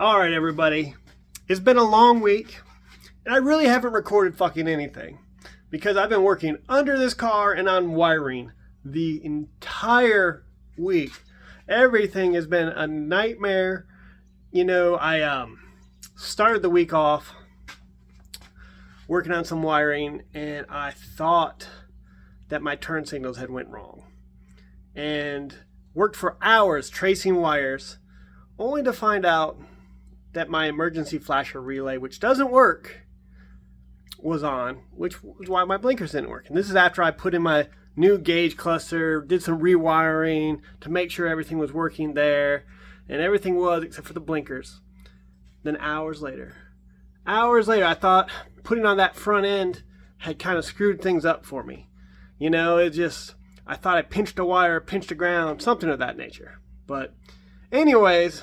All right, everybody. It's been a long week, and I really haven't recorded fucking anything because I've been working under this car and on wiring the entire week. Everything has been a nightmare. You know, I started the week off working on some wiring, and I thought that my turn signals had went wrong, and worked for hours tracing wires, only to find out that my emergency flasher relay, which doesn't work, was on, which was why my blinkers didn't work. And this is after I put in my new gauge cluster, did some rewiring to make sure everything was working there, and everything was except for the blinkers. Then hours later, I thought putting on that front end had kind of screwed things up for me. You know, I thought I pinched a wire, pinched a ground, something of that nature. But anyways,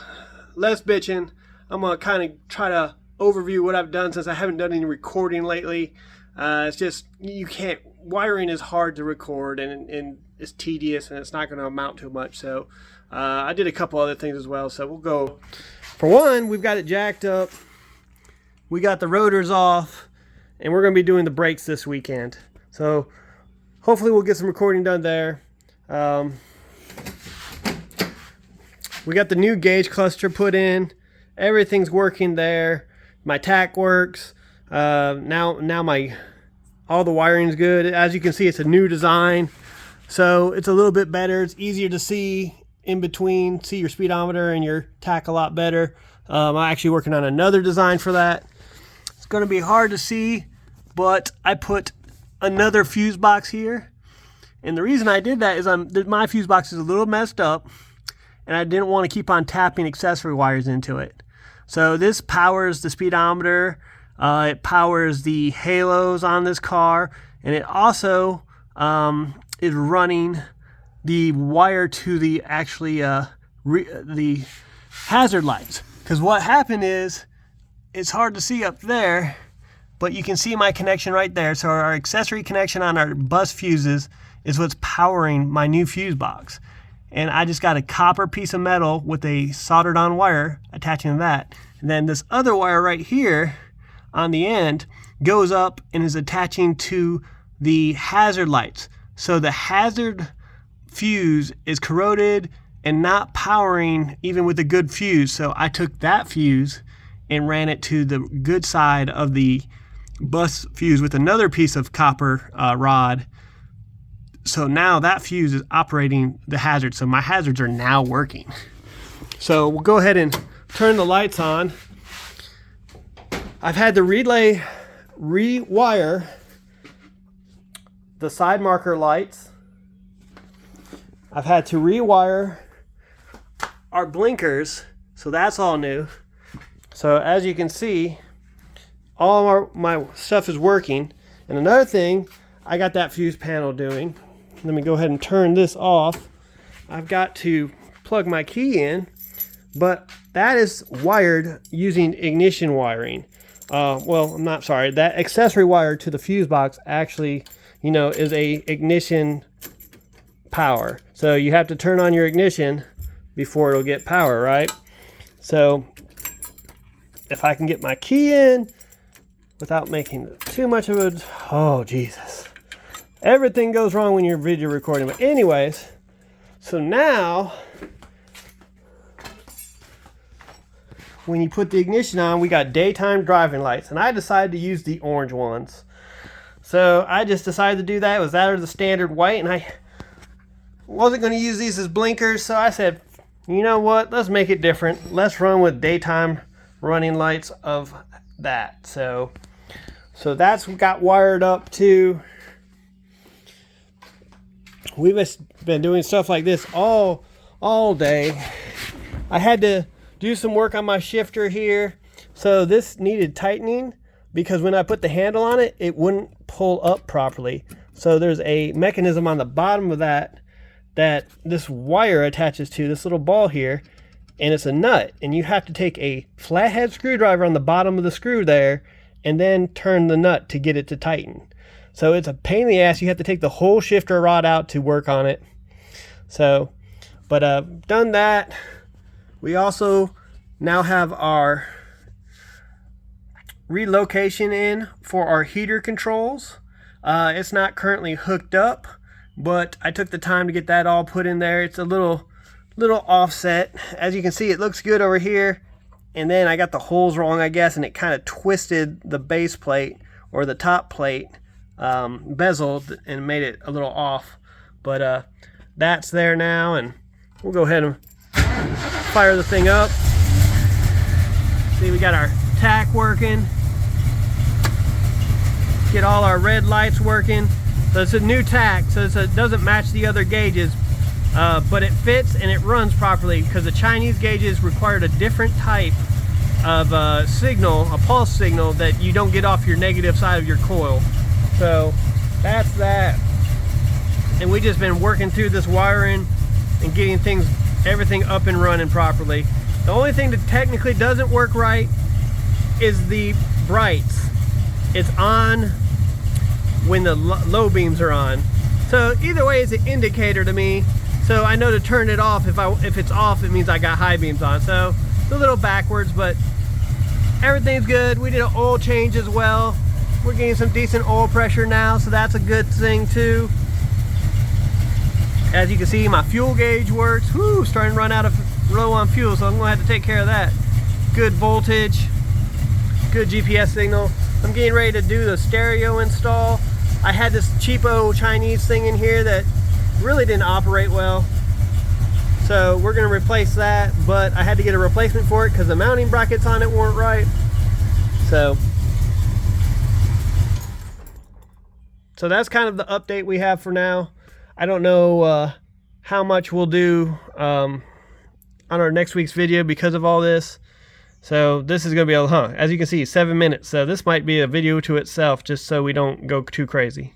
less bitching. I'm going to kind of try to overview what I've done since I haven't done any recording lately. It's just, wiring is hard to record, and it's tedious, and it's not going to amount to much. So I did a couple other things as well. So we'll go. For one, we've got it jacked up. We got the rotors off, and we're going to be doing the brakes this weekend. So hopefully we'll get some recording done there. We got the new gauge cluster put in. Everything's working there. My tack works. Now all the wiring's good. As you can see, it's a new design, so it's a little bit better. It's easier to see in between, see your speedometer and your tack a lot better. I'm actually working on another design for that. It's going to be hard to see, but I put another fuse box here, and the reason I did that is my fuse box is a little messed up, and I didn't want to keep on tapping accessory wires into it. So this powers the speedometer, it powers the halos on this car, and it also is running the wire to the the hazard lights. Because what happened is, it's hard to see up there, but you can see my connection right there. So our accessory connection on our bus fuses is what's powering my new fuse box. And I just got a copper piece of metal with a soldered on wire attaching to that. And then this other wire right here on the end goes up and is attaching to the hazard lights. So the hazard fuse is corroded and not powering even with a good fuse. So I took that fuse and ran it to the good side of the bus fuse with another piece of copper rod. So now that fuse is operating the hazard. So my hazards are now working. So we'll go ahead and turn the lights on. I've had the relay rewire the side marker lights. I've had to rewire our blinkers. So that's all new. So as you can see, all my stuff is working. And another thing I got that fuse panel doing. Let me go ahead and turn this off. I've got to plug my key in, but that is wired using ignition wiring. Well, I'm not sorry. That accessory wire to the fuse box actually, is a ignition power. So you have to turn on your ignition before it'll get power, right? So if I can get my key in without making too much of a, oh Jesus. Everything goes wrong when you're video recording. But anyways, so now when you put the ignition on, we got daytime driving lights, and I decided to use the orange ones. So I just decided to do that. It was that or the standard white, and I wasn't going to use these as blinkers, so I said, you know what, let's make it different. Let's run with daytime running lights of that. So that's got wired up too. We've been doing stuff like this all day. I had to do some work on my shifter here. So this needed tightening because when I put the handle on it, it wouldn't pull up properly. So there's a mechanism on the bottom of that this wire attaches to, this little ball here, and it's a nut. And you have to take a flathead screwdriver on the bottom of the screw there and then turn the nut to get it to tighten. So it's a pain in the ass. You have to take the whole shifter rod out to work on it. So, but done that. We also now have our relocation in for our heater controls. It's not currently hooked up, but I took the time to get that all put in there. It's a little offset. As you can see, it looks good over here, and then I got the holes wrong, I guess, and it kind of twisted the base plate or the top plate bezel and made it a little off. But that's there now, and we'll go ahead and fire the thing up. See, we got our tack working. Get all our red lights working. So it's a new tack, so it doesn't match the other gauges, but it fits and it runs properly, because the Chinese gauges required a different type of signal, a pulse signal, that you don't get off your negative side of your coil. So that's that. And we just been working through this wiring and getting everything up and running properly. The only thing that technically doesn't work right is the brights. It's on when the low beams are on. So either way is an indicator to me. So I know to turn it off. If it's off, it means I got high beams on. So it's a little backwards, but everything's good. We did an oil change as well. We're getting some decent oil pressure now, so that's a good thing too. As you can see, my fuel gauge works. Whoo, starting to run out of low on fuel, so I'm gonna have to take care of that. Good voltage, good GPS signal. I'm getting ready to do the stereo install. I had this cheapo Chinese thing in here that really didn't operate well. So we're gonna replace that, but I had to get a replacement for it because the mounting brackets on it weren't right. So that's kind of the update we have for now. I don't know how much we'll do on our next week's video because of all this. So this is going to be, as you can see, 7 minutes. So this might be a video to itself, just so we don't go too crazy.